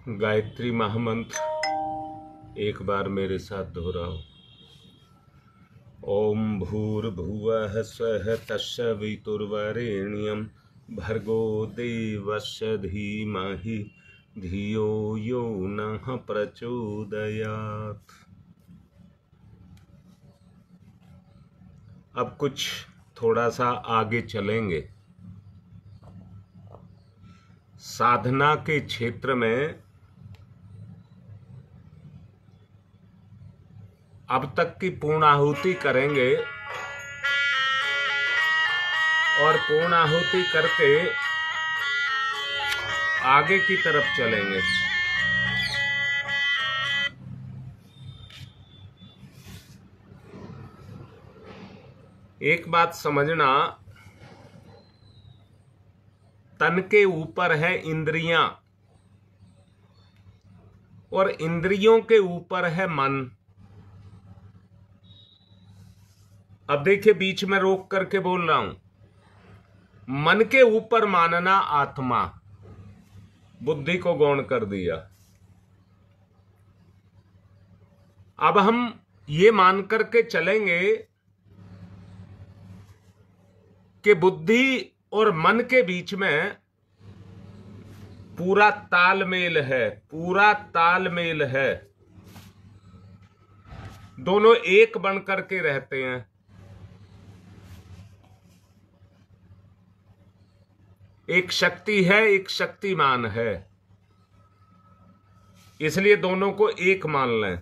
गायत्री महामंत्र एक बार मेरे साथ दोहराओ। ओम भूर्भुवः स्वः तत्सवितुर्वरेण्यं भर्गो देवस्य धीमहि धियो यो नः प्रचोदयात्। अब कुछ थोड़ा सा आगे चलेंगे। साधना के क्षेत्र में अब तक की पूर्णाहुति करेंगे और पूर्णाहुति करके आगे की तरफ चलेंगे। एक बात समझना, तन के ऊपर है इंद्रियां और इंद्रियों के ऊपर है मन। अब देखिए, बीच में रोक करके बोल रहा हूं। मन के ऊपर मानना आत्मा, बुद्धि को गौण कर दिया। अब हम ये मान करके चलेंगे कि बुद्धि और मन के बीच में पूरा तालमेल है, पूरा तालमेल है। दोनों एक बन करके रहते हैं। एक शक्ति है, एक शक्तिमान है, इसलिए दोनों को एक मान लें।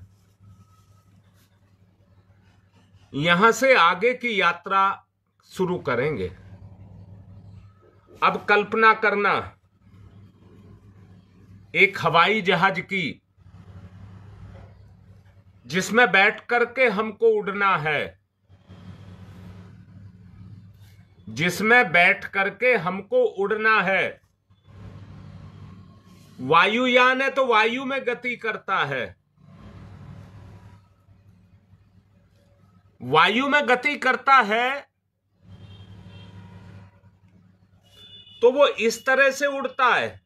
यहां से आगे की यात्रा शुरू करेंगे। अब कल्पना करना एक हवाई जहाज की, जिसमें बैठ करके हमको उड़ना है, जिसमें बैठ करके हमको उड़ना है। वायुयान है तो वायु में गति करता है। वायु में गति करता है तो वो इस तरह से उड़ता है,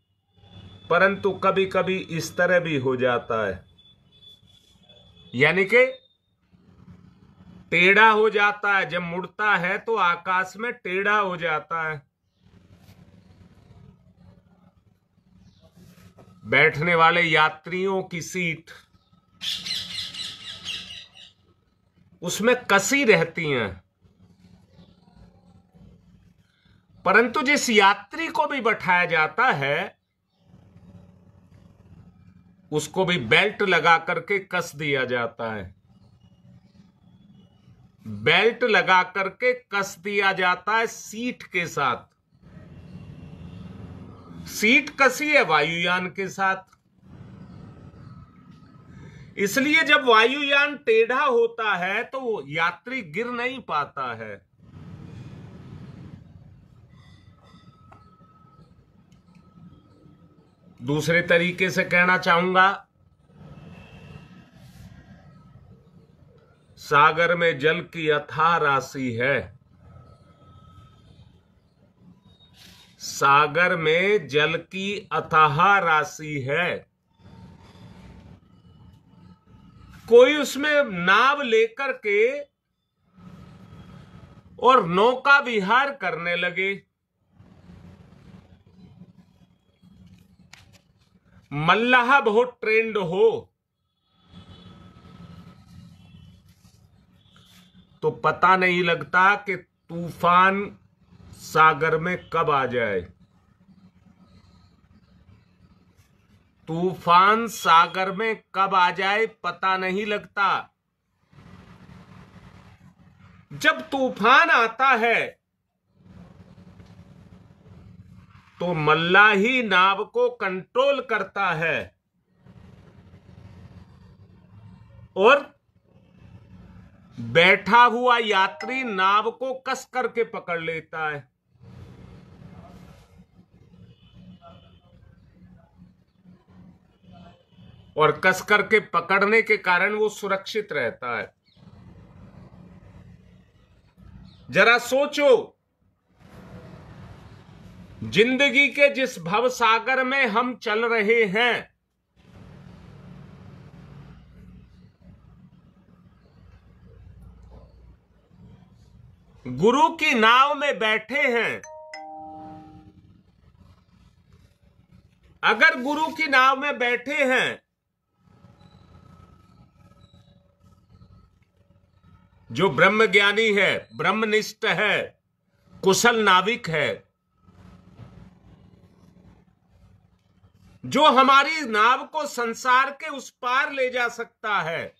परंतु कभी कभी इस तरह भी हो जाता है, यानी कि टेढ़ा हो जाता है। जब मुड़ता है तो आकाश में टेढ़ा हो जाता है। बैठने वाले यात्रियों की सीट उसमें कसी रहती हैं, परंतु जिस यात्री को भी बैठाया जाता है उसको भी बेल्ट लगा करके कस दिया जाता है। बेल्ट लगा करके कस दिया जाता है सीट के साथ। सीट कसी है वायुयान के साथ। इसलिए जब वायुयान टेढ़ा होता है तो यात्री गिर नहीं पाता है। दूसरे तरीके से कहना चाहूंगा, सागर में जल की अथाह राशि है। सागर में जल की अथाह राशि है। कोई उसमें नाव लेकर के और नौका विहार करने लगे। मल्लाह बहुत ट्रेंड हो तो पता नहीं लगता कि तूफान सागर में कब आ जाए। तूफान सागर में कब आ जाए पता नहीं लगता। जब तूफान आता है तो मल्लाही नाव को कंट्रोल करता है और बैठा हुआ यात्री नाव को कस करके पकड़ लेता है। और कस करके पकड़ने के कारण वो सुरक्षित रहता है। जरा सोचो, जिंदगी के जिस भवसागर में हम चल रहे हैं, गुरु की नाव में बैठे हैं, अगर गुरु की नाव में बैठे हैं, जो ब्रह्मज्ञानी है, ब्रह्मनिष्ठ है, कुशल नाविक है, जो हमारी नाव को संसार के उस पार ले जा सकता है,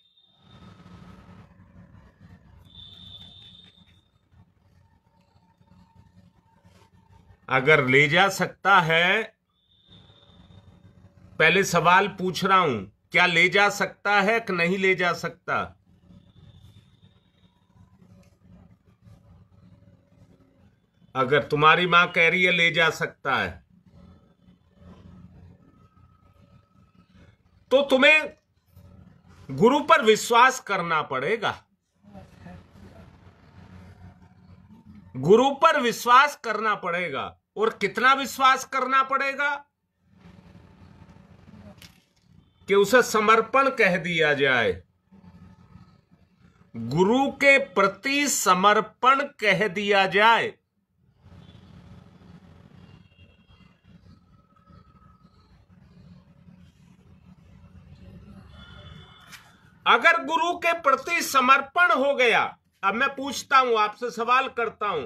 अगर ले जा सकता है, पहले सवाल पूछ रहा हूं, क्या ले जा सकता है कि नहीं ले जा सकता? अगर तुम्हारी मां कह रही है ले जा सकता है, तो तुम्हें गुरु पर विश्वास करना पड़ेगा। गुरु पर विश्वास करना पड़ेगा। और कितना विश्वास करना पड़ेगा? कि उसे समर्पण कह दिया जाए, गुरु के प्रति समर्पण कह दिया जाए। अगर गुरु के प्रति समर्पण हो गया, अब मैं पूछता हूं, आपसे सवाल करता हूं,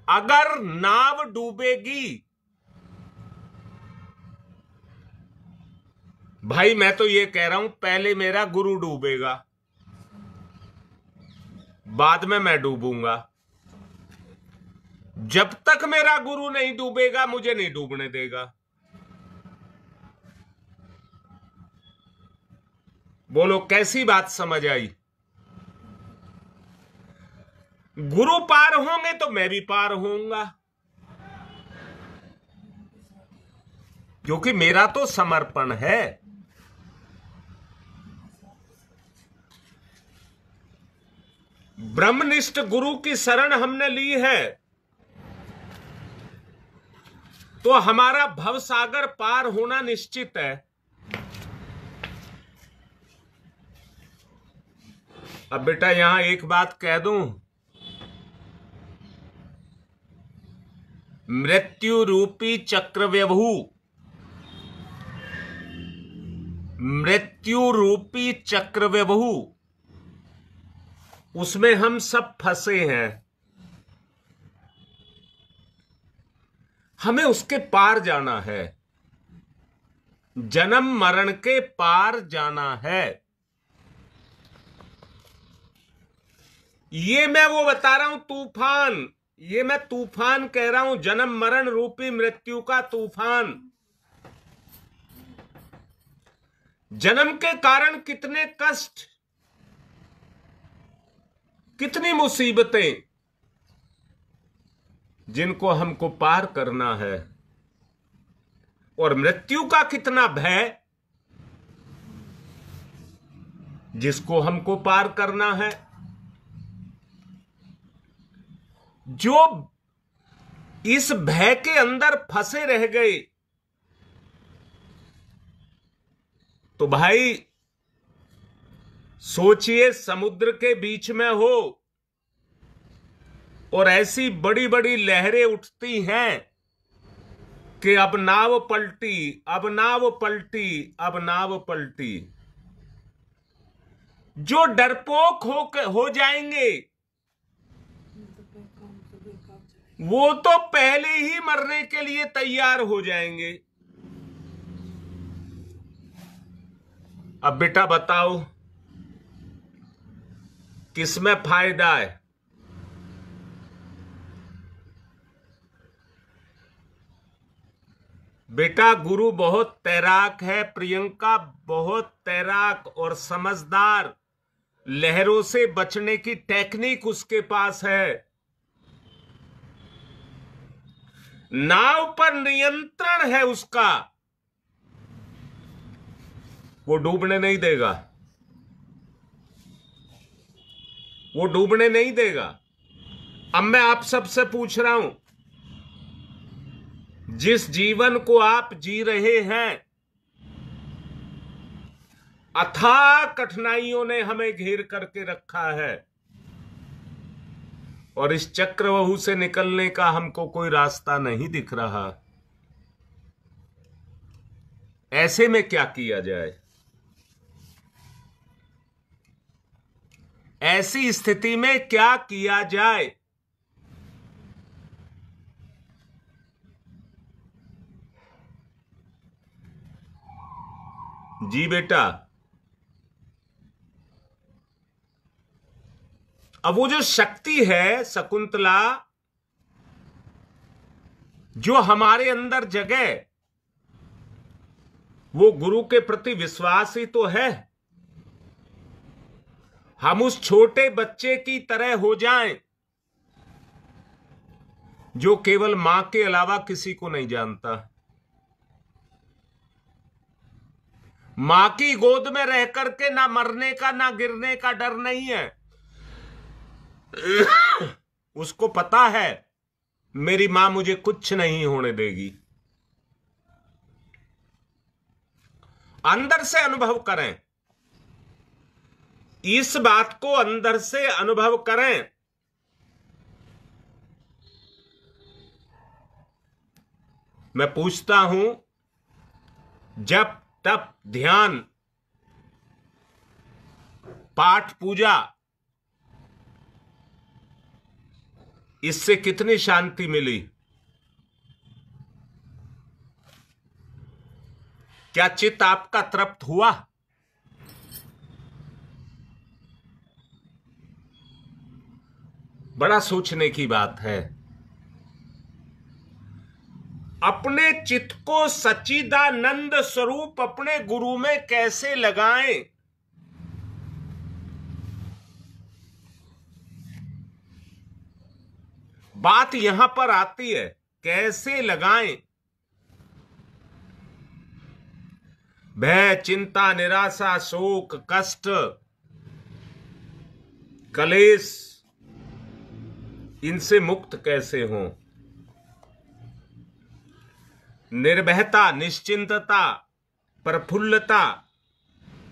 अगर नाव डूबेगी, भाई मैं तो ये कह रहा हूं पहले मेरा गुरु डूबेगा, बाद में मैं डूबूंगा। जब तक मेरा गुरु नहीं डूबेगा मुझे नहीं डूबने देगा। बोलो कैसी बात समझ आई? गुरु पार होंगे तो मैं भी पार होऊंगा, क्योंकि मेरा तो समर्पण है। ब्रह्मनिष्ठ गुरु की शरण हमने ली है, तो हमारा भवसागर पार होना निश्चित है। अब बेटा यहां एक बात कह दूं, मृत्यु रूपी चक्रव्यूह, मृत्यु रूपी चक्रव्यूह, उसमें हम सब फंसे हैं। हमें उसके पार जाना है, जन्म मरण के पार जाना है। ये मैं वो बता रहा हूं तूफान, ये मैं तूफान कह रहा हूं, जन्म मरण रूपी मृत्यु का तूफान। जन्म के कारण कितने कष्ट, कितनी मुसीबतें, जिनको हमको पार करना है। और मृत्यु का कितना भय, जिसको हमको पार करना है। जो इस भय के अंदर फंसे रह गए, तो भाई सोचिए समुद्र के बीच में हो और ऐसी बड़ी बड़ी लहरें उठती हैं कि अब नाव पलटी, अब नाव पलटी, अब नाव पलटी। जो डरपोक हो जाएंगे वो तो पहले ही मरने के लिए तैयार हो जाएंगे। अब बेटा बताओ किसमें फायदा है? बेटा गुरु बहुत तैराक है, प्रियंका बहुत तैराक और समझदार, लहरों से बचने की टेक्निक उसके पास है। नाव पर नियंत्रण है उसका, वो डूबने नहीं देगा, वो डूबने नहीं देगा। अब मैं आप सबसे पूछ रहा हूं, जिस जीवन को आप जी रहे हैं, अथाह कठिनाइयों ने हमें घेर करके रखा है और इस चक्रव्यूह से निकलने का हमको कोई रास्ता नहीं दिख रहा। ऐसे में क्या किया जाए? ऐसी स्थिति में क्या किया जाए? जी बेटा, अब वो जो शक्ति है शकुंतला, जो हमारे अंदर जगे, वो गुरु के प्रति विश्वास ही तो है। हम उस छोटे बच्चे की तरह हो जाएं जो केवल मां के अलावा किसी को नहीं जानता। मां की गोद में रह करके ना मरने का ना गिरने का डर नहीं है। उसको पता है मेरी मां मुझे कुछ नहीं होने देगी। अंदर से अनुभव करें, इस बात को अंदर से अनुभव करें। मैं पूछता हूं, जब तप ध्यान पाठ पूजा, इससे कितनी शांति मिली? क्या चित्त आपका तृप्त हुआ? बड़ा सोचने की बात है। अपने चित्त को सच्चिदानंद स्वरूप अपने गुरु में कैसे लगाएं? बात यहां पर आती है, कैसे लगाएं? भय, चिंता, निराशा, शोक, कष्ट, कलेश, इनसे मुक्त कैसे हों? निर्भयता, निश्चिंतता, प्रफुल्लता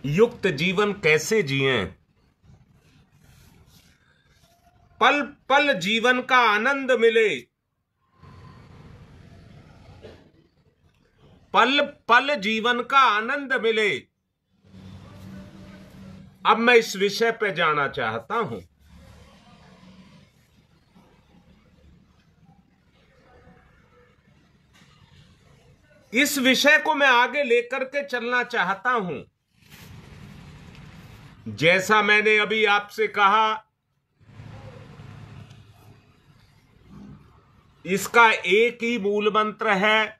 युक्त जीवन कैसे जिएं? पल पल जीवन का आनंद मिले, पल पल जीवन का आनंद मिले। अब मैं इस विषय पे जाना चाहता हूं। इस विषय को मैं आगे लेकर के चलना चाहता हूं। जैसा मैंने अभी आपसे कहा, इसका एक ही मूल मंत्र है,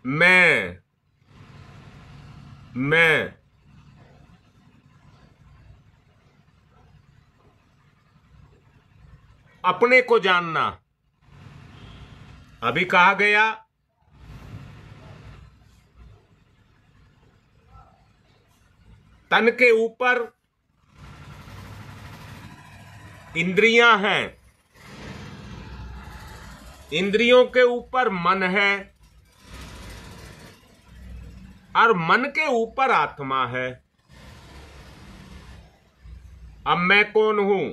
मैं। अपने को जानना। अभी कहा गया तन के ऊपर इंद्रियां हैं, इंद्रियों के ऊपर मन है और मन के ऊपर आत्मा है। अब मैं कौन हूं?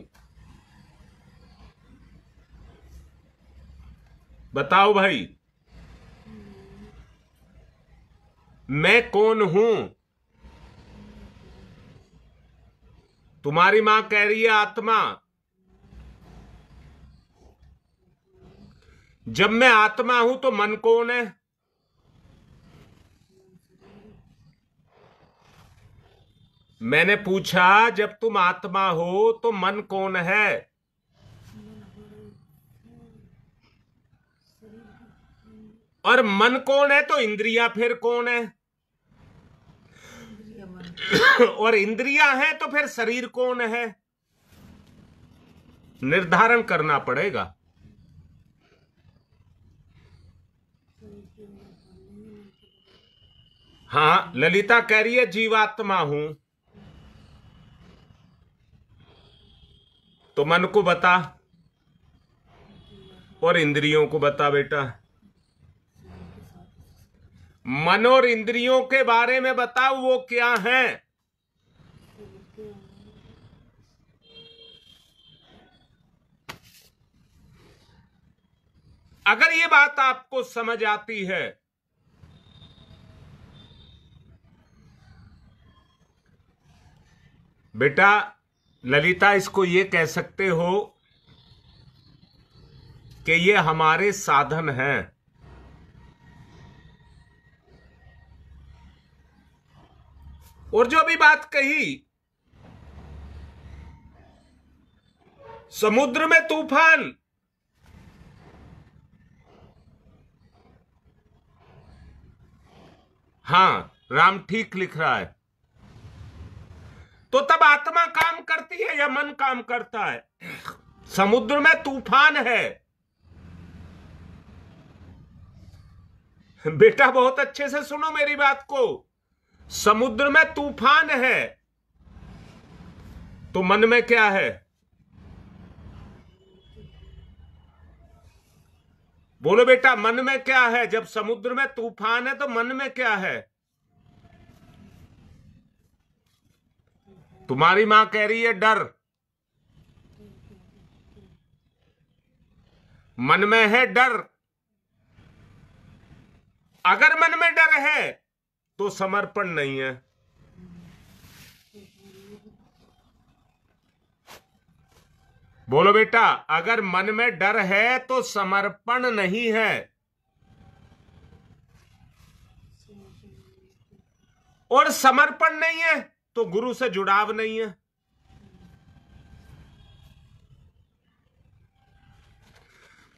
बताओ भाई, मैं कौन हूं? तुम्हारी मां कह रही है आत्मा। जब मैं आत्मा हूं तो मन कौन है? मैंने पूछा, जब तुम आत्मा हो तो मन कौन है? और मन कौन है तो इंद्रियां फिर कौन है? और इंद्रियां हैं तो फिर शरीर कौन है? निर्धारण करना पड़ेगा। हाँ, ललिता कह रही है जीवात्मा हूं। तो मन को बता और इंद्रियों को बता बेटा। मन और इंद्रियों के बारे में बताओ, वो क्या है? अगर ये बात आपको समझ आती है बेटा, ललिता, इसको ये कह सकते हो कि ये हमारे साधन हैं। और जो भी बात कही, समुद्र में तूफान, हाँ, राम ठीक लिख रहा है। तो तब आत्मा काम करती है या मन काम करता है? समुद्र में तूफान है बेटा, बहुत अच्छे से सुनो मेरी बात को। समुद्र में तूफान है तो मन में क्या है? बोलो बेटा, मन में क्या है? जब समुद्र में तूफान है तो मन में क्या है? तुम्हारी मां कह रही है डर, मन में है डर। अगर मन में डर है तो समर्पण नहीं है। बोलो बेटा, अगर मन में डर है तो समर्पण नहीं है। और समर्पण नहीं है तो गुरु से जुड़ाव नहीं है।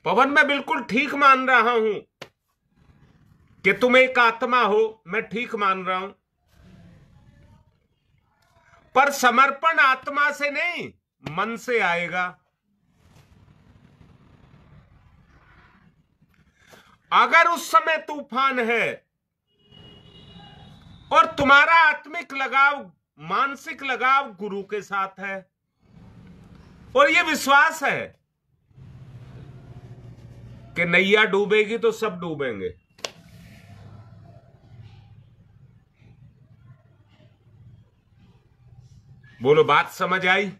पवन, मैं बिल्कुल ठीक मान रहा हूं कि तुम एक आत्मा हो, मैं ठीक मान रहा हूं, पर समर्पण आत्मा से नहीं, मन से आएगा। अगर उस समय तूफान है और तुम्हारा आत्मिक लगाव, मानसिक लगाव गुरु के साथ है, और यह विश्वास है कि नैया डूबेगी तो सब डूबेंगे, बोलो बात समझ आई?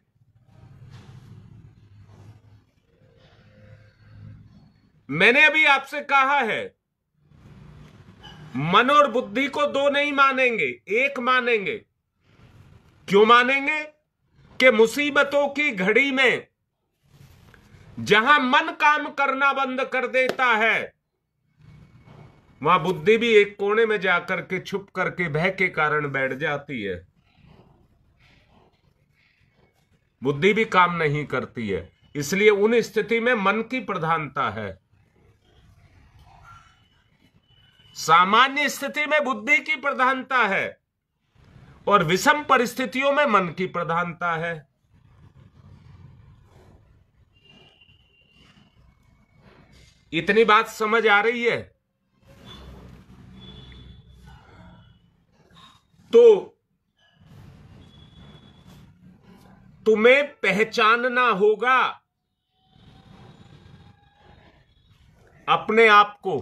मैंने अभी आपसे कहा है, मन और बुद्धि को दो नहीं मानेंगे, एक मानेंगे। क्यों मानेंगे? कि मुसीबतों की घड़ी में जहां मन काम करना बंद कर देता है, वहां बुद्धि भी एक कोने में जाकर के छुप करके भय के कारण बैठ जाती है। बुद्धि भी काम नहीं करती है, इसलिए उन स्थिति में मन की प्रधानता है। सामान्य स्थिति में बुद्धि की प्रधानता है और विषम परिस्थितियों में मन की प्रधानता है। इतनी बात समझ आ रही है? तो तुम्हें पहचानना होगा अपने आप को,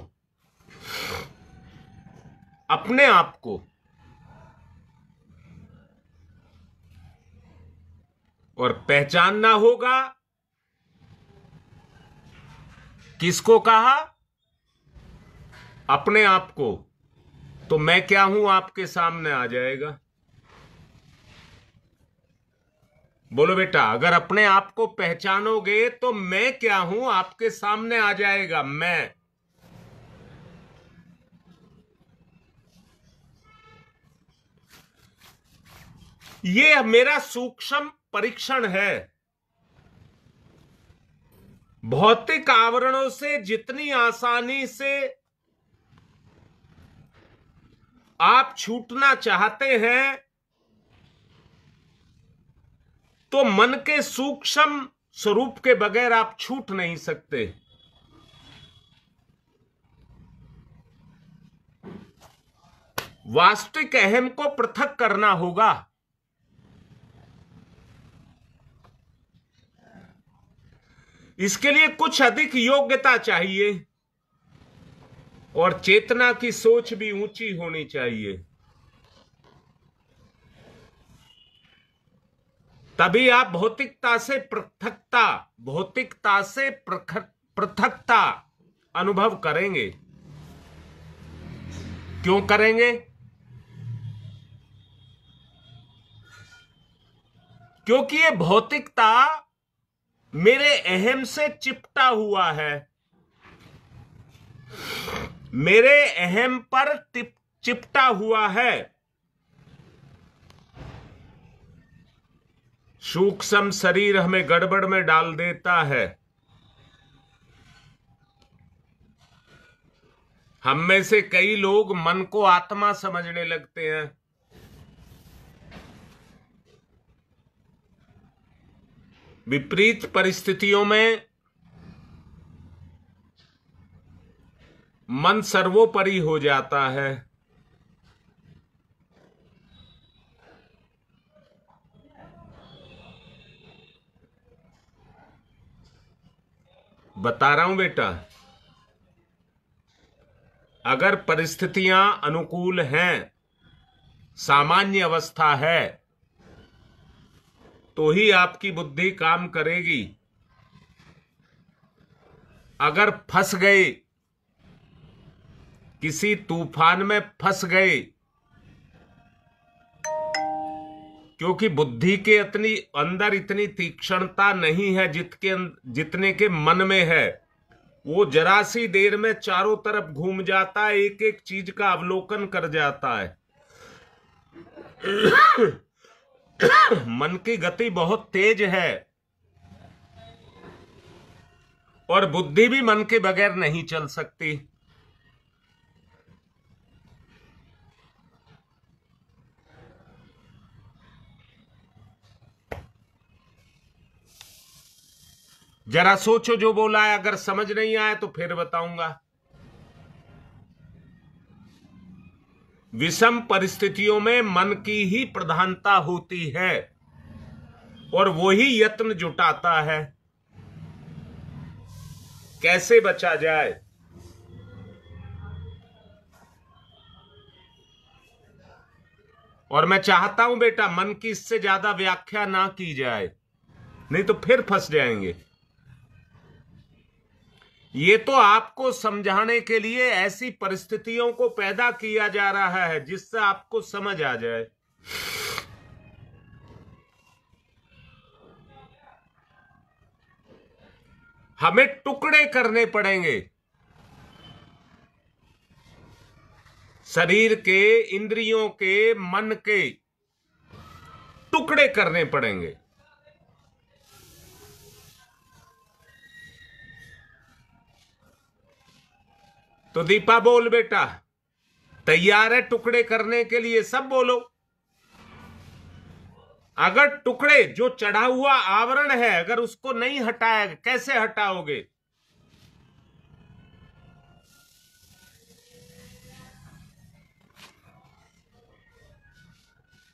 अपने आप को। और पहचानना होगा किसको कहा? अपने आप को। तो मैं क्या हूं आपके सामने आ जाएगा। बोलो बेटा, अगर अपने आप को पहचानोगे तो मैं क्या हूं आपके सामने आ जाएगा। मैं, ये मेरा सूक्ष्म परीक्षण है। भौतिक आवरणों से जितनी आसानी से आप छूटना चाहते हैं, तो मन के सूक्ष्म स्वरूप के बगैर आप छूट नहीं सकते। वास्तविक अहम को पृथक करना होगा। इसके लिए कुछ अधिक योग्यता चाहिए। और चेतना की सोच भी ऊंची होनी चाहिए। तभी आप भौतिकता से पृथकता अनुभव करेंगे। क्यों करेंगे? क्योंकि ये भौतिकता मेरे अहम से चिपटा हुआ है, मेरे अहम पर चिपटा हुआ है। सूक्ष्म शरीर हमें गड़बड़ में डाल देता है। हम में से कई लोग मन को आत्मा समझने लगते हैं। विपरीत परिस्थितियों में मन सर्वोपरि हो जाता है। बता रहा हूं बेटा, अगर परिस्थितियां अनुकूल हैं, सामान्य अवस्था है, तो ही आपकी बुद्धि काम करेगी। अगर फंस गए, किसी तूफान में फंस गए, क्योंकि बुद्धि के अंदर इतनी तीक्ष्णता नहीं है जितने के मन में है। वो जरा सी देर में चारों तरफ घूम जाता है, एक एक चीज का अवलोकन कर जाता है। मन की गति बहुत तेज है और बुद्धि भी मन के बगैर नहीं चल सकती। जरा सोचो जो बोला है, अगर समझ नहीं आया तो फिर बताऊंगा। विषम परिस्थितियों में मन की ही प्रधानता होती है और वही यत्न जुटाता है कैसे बचा जाए। और मैं चाहता हूं बेटा, मन की इससे ज्यादा व्याख्या ना की जाए, नहीं तो फिर फंस जाएंगे। ये तो आपको समझाने के लिए ऐसी परिस्थितियों को पैदा किया जा रहा है जिससे आपको समझ आ जाए। हमें टुकड़े करने पड़ेंगे, शरीर के, इंद्रियों के, मन के टुकड़े करने पड़ेंगे। तो दीपा बोल बेटा, तैयार है टुकड़े करने के लिए? सब बोलो। अगर टुकड़े, जो चढ़ा हुआ आवरण है, अगर उसको नहीं हटाया, कैसे हटाओगे?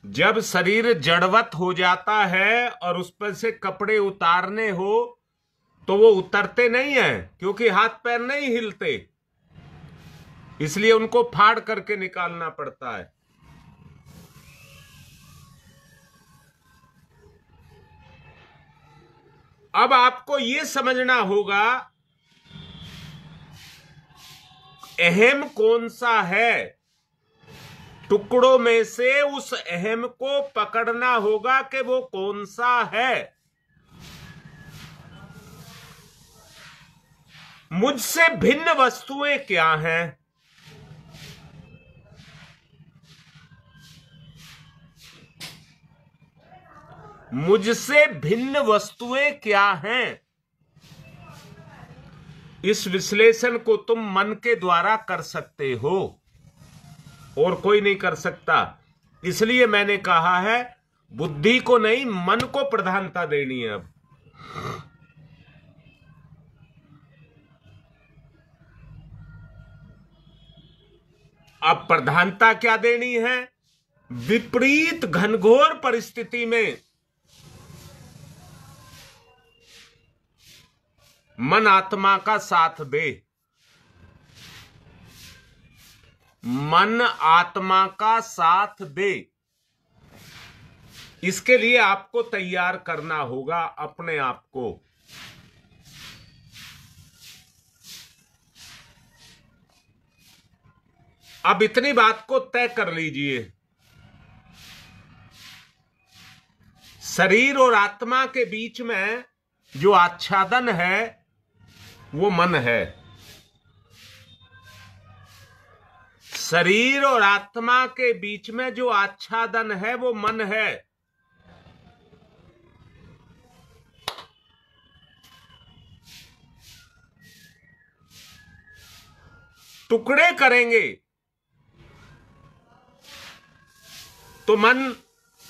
जब शरीर जड़वत हो जाता है और उस पर से कपड़े उतारने हो तो वो उतरते नहीं है, क्योंकि हाथ पैर नहीं हिलते, इसलिए उनको फाड़ करके निकालना पड़ता है। अब आपको यह समझना होगा अहम कौन सा है। टुकड़ों में से उस अहम को पकड़ना होगा कि वो कौन सा है। मुझसे भिन्न वस्तुएं क्या हैं? मुझसे भिन्न वस्तुएं क्या हैं? इस विश्लेषण को तुम मन के द्वारा कर सकते हो और कोई नहीं कर सकता। इसलिए मैंने कहा है बुद्धि को नहीं, मन को प्रधानता देनी है। अब प्रधानता क्या देनी है? विपरीत घनघोर परिस्थिति में मन आत्मा का साथ दे। मन आत्मा का साथ दे, इसके लिए आपको तैयार करना होगा अपने आप को। अब इतनी बात को तय कर लीजिए, शरीर और आत्मा के बीच में जो आच्छादन है वो मन है। शरीर और आत्मा के बीच में जो आच्छादन है वो मन है। टुकड़े करेंगे तो मन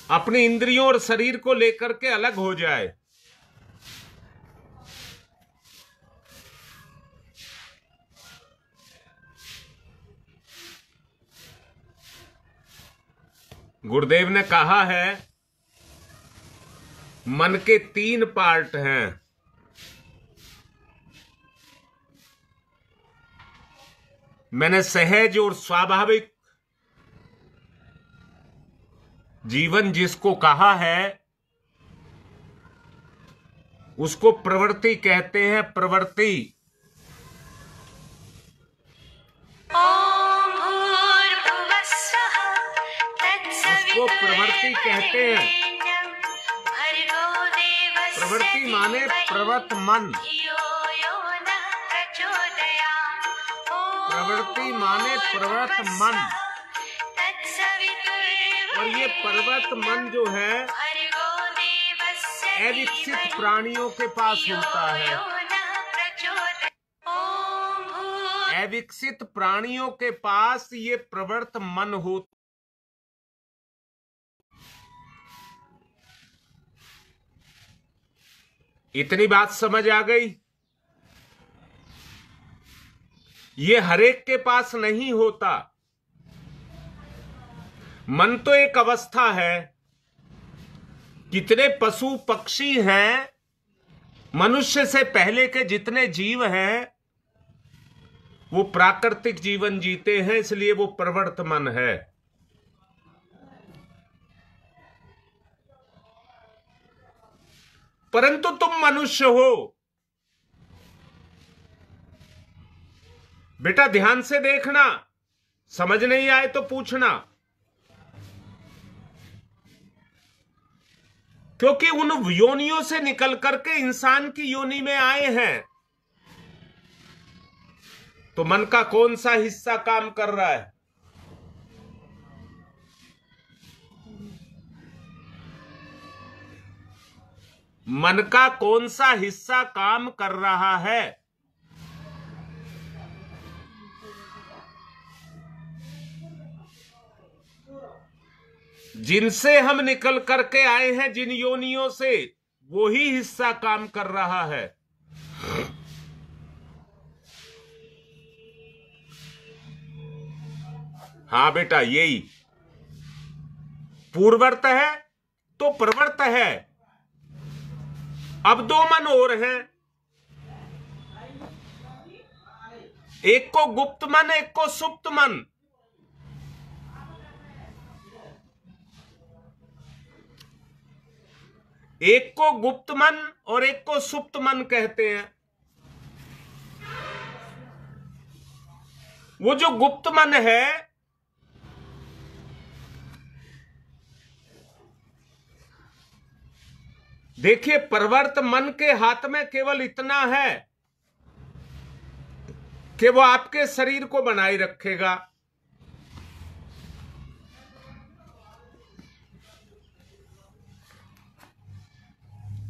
अपनी इंद्रियों और शरीर को लेकर के अलग हो जाए। गुरुदेव ने कहा है मन के 3 पार्ट हैं। मैंने सहज और स्वाभाविक जीवन जिसको कहा है उसको प्रवृत्ति कहते हैं। प्रवृत्ति उसको प्रवृत्ति कहते हैं। प्रवृत्ति माने प्रवृत्त मन। प्रवृत्ति माने प्रवृत्त मन। और ये पर्वत मन जो है अविकसित प्राणियों के पास होता है। अविकसित प्राणियों के पास ये प्रवृत्त मन होता। इतनी बात समझ आ गई? ये हरेक के पास नहीं होता। मन तो एक अवस्था है। कितने पशु पक्षी हैं, मनुष्य से पहले के जितने जीव हैं वो प्राकृतिक जीवन जीते हैं, इसलिए वो प्रवृत्त मन है। परंतु तुम मनुष्य हो। बेटा ध्यान से देखना, समझ नहीं आए तो पूछना, क्योंकि उन योनियों से निकल करके इंसान की योनि में आए हैं। तो मन का कौन सा हिस्सा काम कर रहा है? मन का कौन सा हिस्सा काम कर रहा है? जिनसे हम निकल करके आए हैं, जिन योनियों से, वो ही हिस्सा काम कर रहा है। हाँ बेटा, यही पूर्वर्त है तो प्रवर्त है। अब 2 मन और हैं, एक को गुप्त मन, एक को सुप्त मन। एक को गुप्त मन और एक को सुप्त मन कहते हैं। वो जो गुप्त मन है, देखिए प्रवृत्त मन के हाथ में केवल इतना है कि वो आपके शरीर को बनाए रखेगा।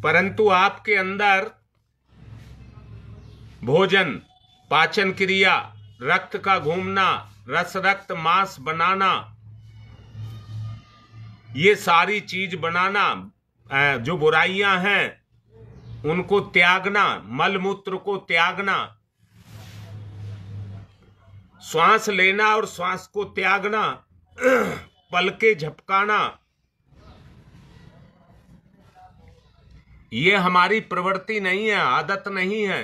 परंतु आपके अंदर भोजन, पाचन क्रिया, रक्त का घूमना, रस रक्त मांस बनाना, ये सारी चीज बनाना, जो बुराइयां हैं उनको त्यागना, मल मूत्र को त्यागना, श्वास लेना और श्वास को त्यागना, पलके झपकाना, ये हमारी प्रवृत्ति नहीं है, आदत नहीं है।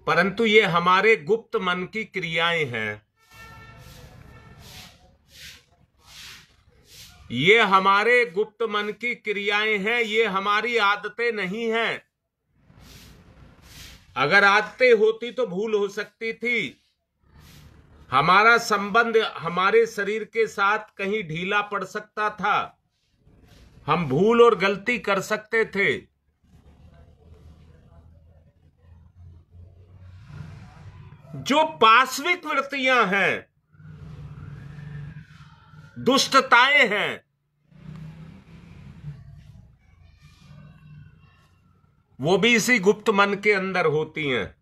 परंतु ये हमारे गुप्त मन की क्रियाएं हैं। ये हमारे गुप्त मन की क्रियाएं हैं, ये हमारी आदतें नहीं हैं। अगर आदतें होती तो भूल हो सकती थी। हमारा संबंध हमारे शरीर के साथ कहीं ढीला पड़ सकता था, हम भूल और गलती कर सकते थे। जो पाश्विक वृत्तियां हैं, दुष्टताएं हैं, वो भी इसी गुप्त मन के अंदर होती हैं।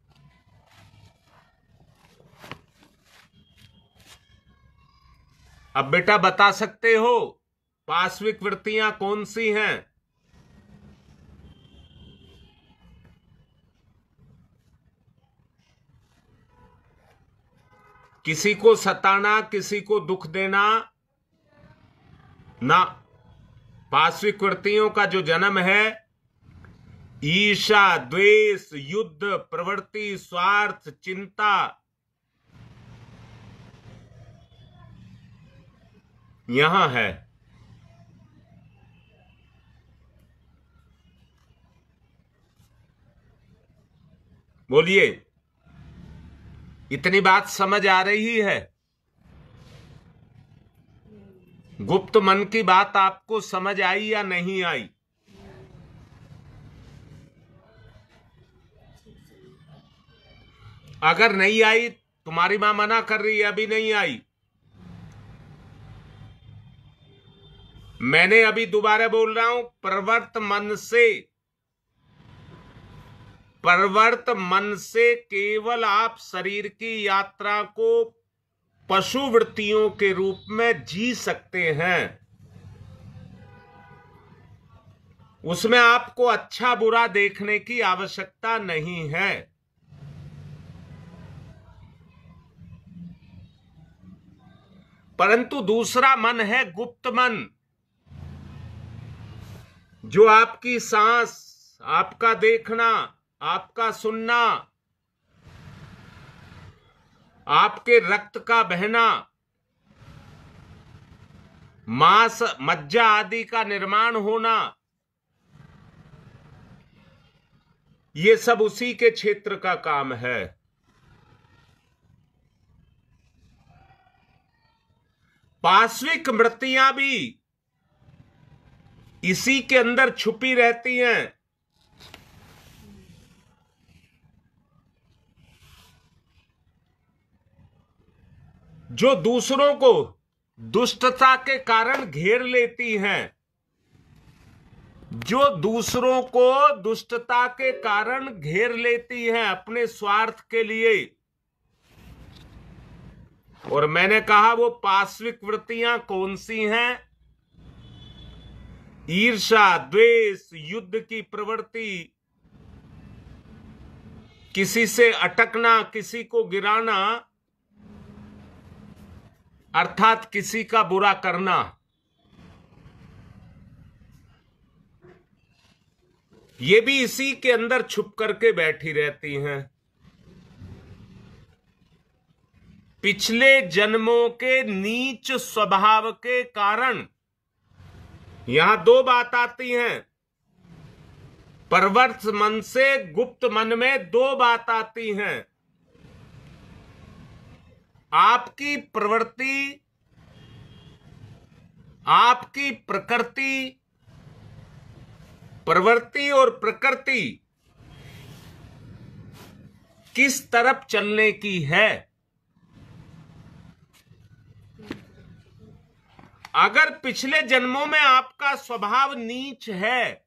अब बेटा बता सकते हो पाश्विक वृत्तियां कौन सी हैं? किसी को सताना, किसी को दुख देना ना। पाश्विक वृत्तियों का जो जन्म है, ईर्ष्या, द्वेष, युद्ध, प्रवृत्ति, स्वार्थ, चिंता, यहां है। बोलिए, इतनी बात समझ आ रही है? गुप्त मन की बात आपको समझ आई या नहीं आई? अगर नहीं आई, तुम्हारी मां मना कर रही है अभी नहीं आई। मैंने अभी दोबारा बोल रहा हूं, परवर्त मन से केवल आप शरीर की यात्रा को पशु वृत्तियों के रूप में जी सकते हैं। उसमें आपको अच्छा बुरा देखने की आवश्यकता नहीं है। परंतु दूसरा मन है गुप्त मन, जो आपकी सांस, आपका देखना, आपका सुनना, आपके रक्त का बहना, मांस मज्जा आदि का निर्माण होना, ये सब उसी के क्षेत्र का काम है। पाश्विक वृत्तियां भी इसी के अंदर छुपी रहती हैं। जो दूसरों को दुष्टता के कारण घेर लेती हैं, जो दूसरों को दुष्टता के कारण घेर लेती हैं अपने स्वार्थ के लिए। और मैंने कहा वो पाश्विक वृत्तियां कौन सी हैं? ईर्ष्या, द्वेष, युद्ध की प्रवृत्ति, किसी से अटकना, किसी को गिराना, अर्थात किसी का बुरा करना। ये भी इसी के अंदर छुप करके बैठी रहती हैं। पिछले जन्मों के नीच स्वभाव के कारण यहां दो बात आती हैं। परवर्त मन से गुप्त मन में दो बात आती हैं। आपकी प्रवृत्ति, आपकी प्रकृति, प्रवृत्ति और प्रकृति किस तरफ चलने की है। अगर पिछले जन्मों में आपका स्वभाव नीच है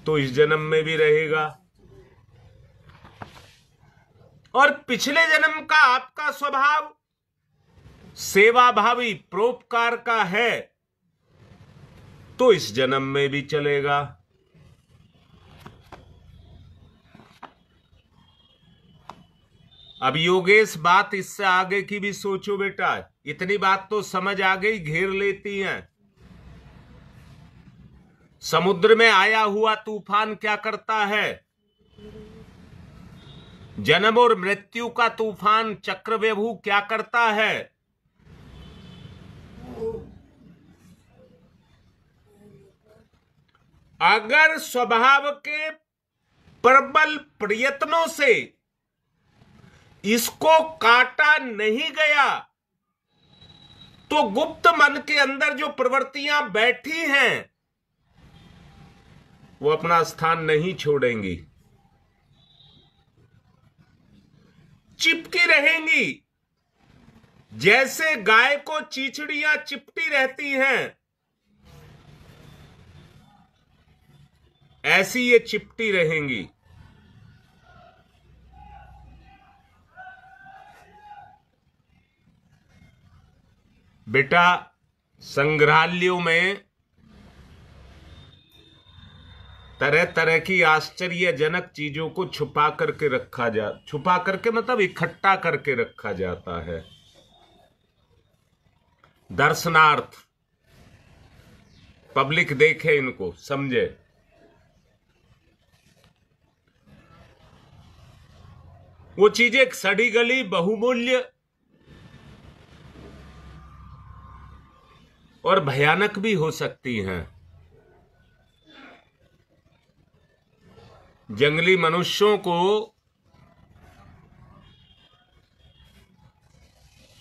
तो इस जन्म में भी रहेगा, और पिछले जन्म का आपका स्वभाव सेवाभावी, परोपकार का है तो इस जन्म में भी चलेगा। अब योगेश बात इससे आगे की भी सोचो बेटा। इतनी बात तो समझ आ गई, घेर लेती हैं। समुद्र में आया हुआ तूफान क्या करता है? जन्म और मृत्यु का तूफान चक्रव्यूह क्या करता है? अगर स्वभाव के प्रबल प्रयत्नों से इसको काटा नहीं गया तो गुप्त मन के अंदर जो प्रवृत्तियां बैठी हैं वो अपना स्थान नहीं छोड़ेंगी, चिपकी रहेंगी। जैसे गाय को चींचड़ियां चिपटी रहती हैं, ऐसी ये चिपटी रहेंगी। बेटा, संग्रहालयों में तरह तरह की आश्चर्यजनक चीजों को छुपा करके मतलब इकट्ठा करके रखा जाता है, दर्शनार्थ। पब्लिक देखे, इनको समझे। वो चीजें सड़ी गली, बहुमूल्य और भयानक भी हो सकती हैं। जंगली मनुष्यों को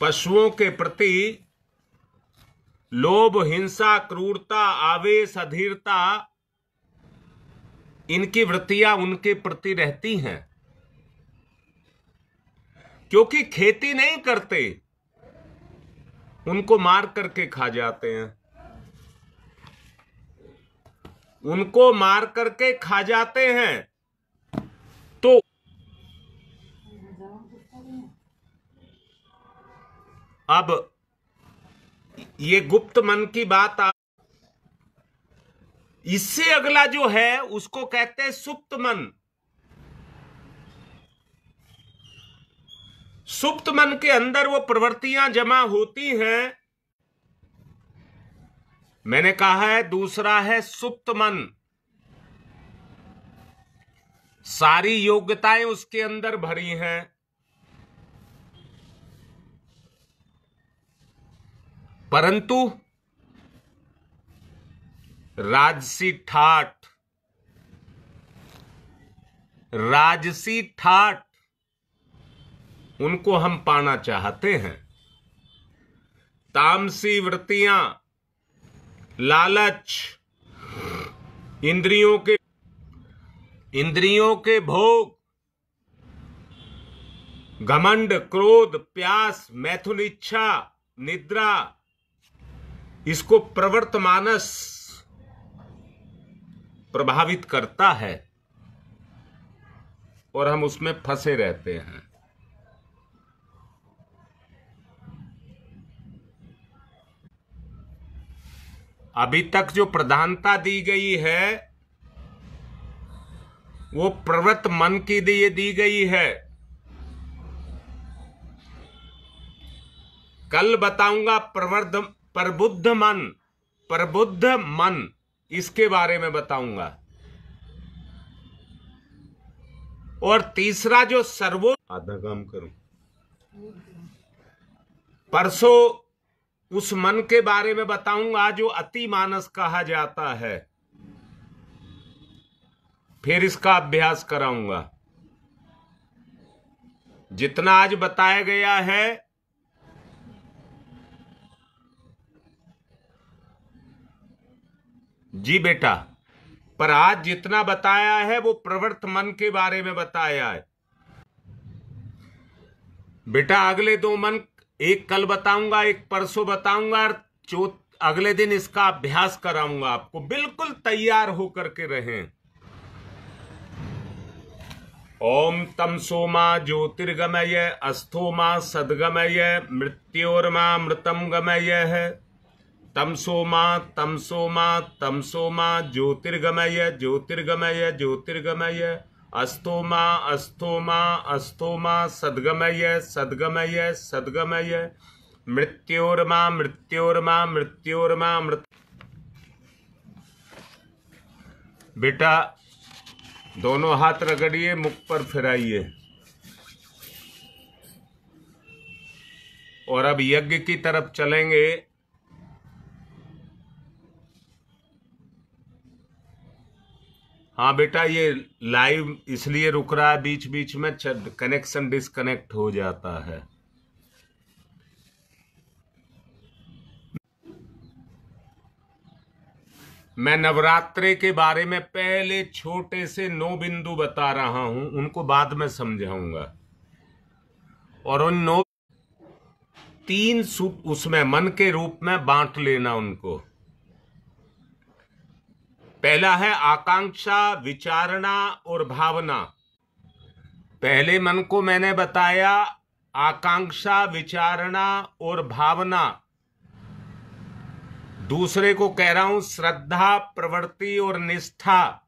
पशुओं के प्रति लोभ, हिंसा, क्रूरता, आवेश, अधीरता, इनकी वृत्तियां उनके प्रति रहती हैं, क्योंकि खेती नहीं करते, उनको मार करके खा जाते हैं, उनको मार करके खा जाते हैं। तो अब ये गुप्त मन की बात इससे अगला जो है उसको कहते हैं सुप्त मन। सुप्त मन के अंदर वो प्रवृत्तियां जमा होती हैं। मैंने कहा है दूसरा है सुप्त मन। सारी योग्यताएं उसके अंदर भरी हैं, परंतु राजसी ठाठ उनको हम पाना चाहते हैं। तामसी वृत्तियां, लालच, इंद्रियों के भोग, घमंड, क्रोध, प्यास, मैथुन इच्छा, निद्रा, इसको प्रवृत्त मानस प्रभावित करता है और हम उसमें फंसे रहते हैं। अभी तक जो प्रधानता दी गई है वो प्रवृत्त मन की लिए दी गई है। कल बताऊंगा प्रबुद्ध मन, इसके बारे में बताऊंगा। और तीसरा जो आधा काम करूं, परसों उस मन के बारे में बताऊंगा जो अति मानस कहा जाता है, फिर इसका अभ्यास कराऊंगा। जितना आज बताया गया है जी बेटा, पर आज जितना बताया है वो प्रवृत्त मन के बारे में बताया है। बेटा अगले दो मन, एक कल बताऊंगा, एक परसों बताऊंगा, और अगले दिन इसका अभ्यास कराऊंगा आपको। बिल्कुल तैयार होकर के रहें। ओम तमसोमा ज्योतिर्गमय अस्थोमा सद्गमय मृत्योर्मा मृतम गमय है। तमसोमा तमसोमा तमसोमा ज्योतिर्गमय ज्योतिर्गमय ज्योतिर्गमय अस्थोमा अस्थोमा अस्थोमा सद्गमय सद्गमय सद्गमय मृत्योर्मा मृत्योर्मा मृत्योर्मा मृत। बेटा दोनों हाथ रगड़िए, मुख पर फिराइए। और अब यज्ञ की तरफ चलेंगे। हाँ बेटा, ये लाइव इसलिए रुक रहा है, बीच बीच में कनेक्शन डिस्कनेक्ट हो जाता है। मैं नवरात्रे के बारे में पहले छोटे से 9 बिंदु बता रहा हूं, उनको बाद में समझाऊंगा। और उन 3 उसमें मन के रूप में बांट लेना उनको। पहला है आकांक्षा, विचारणा और भावना। पहले मन को मैंने बताया आकांक्षा, विचारणा और भावना। दूसरे को कह रहा हूं श्रद्धा, प्रवृत्ति और निष्ठा।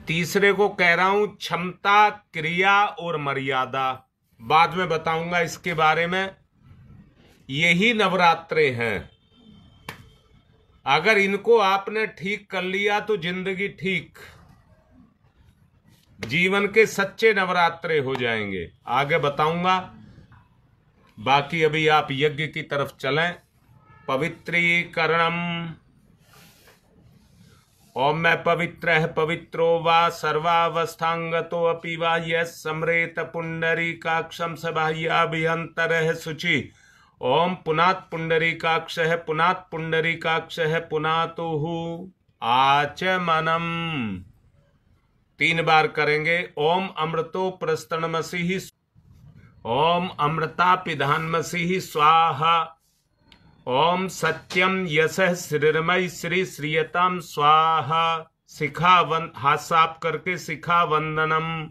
तीसरे को कह रहा हूं क्षमता, क्रिया और मर्यादा। बाद में बताऊंगा इसके बारे में। यही नवरात्रे हैं। अगर इनको आपने ठीक कर लिया तो जिंदगी ठीक, जीवन के सच्चे नवरात्रे हो जाएंगे। आगे बताऊंगा। बाकी अभी आप यज्ञ की तरफ चलें। पवित्रीकरणम। ओम मैं पवित्र पवित्रो वा सर्वावस्थांगतो अपि वा यः सम्रेत पुंडरीकाक्षं स बाह्याभ्यन्तरः शुचि। ओम पुनात् पुंडरीकाक्षः पुनात् पुंडरीकाक्षः पुनातुः आचमनम। 3 बार करेंगे। ओम अमृतो प्रस्तनमसि। ओम अमृता पिधानमसि स्वाहा। ओम सत्यम यशः श्रीरमय श्री श्रीयताम स्वाहा। हाथ साफ करके शिखा वंदनम।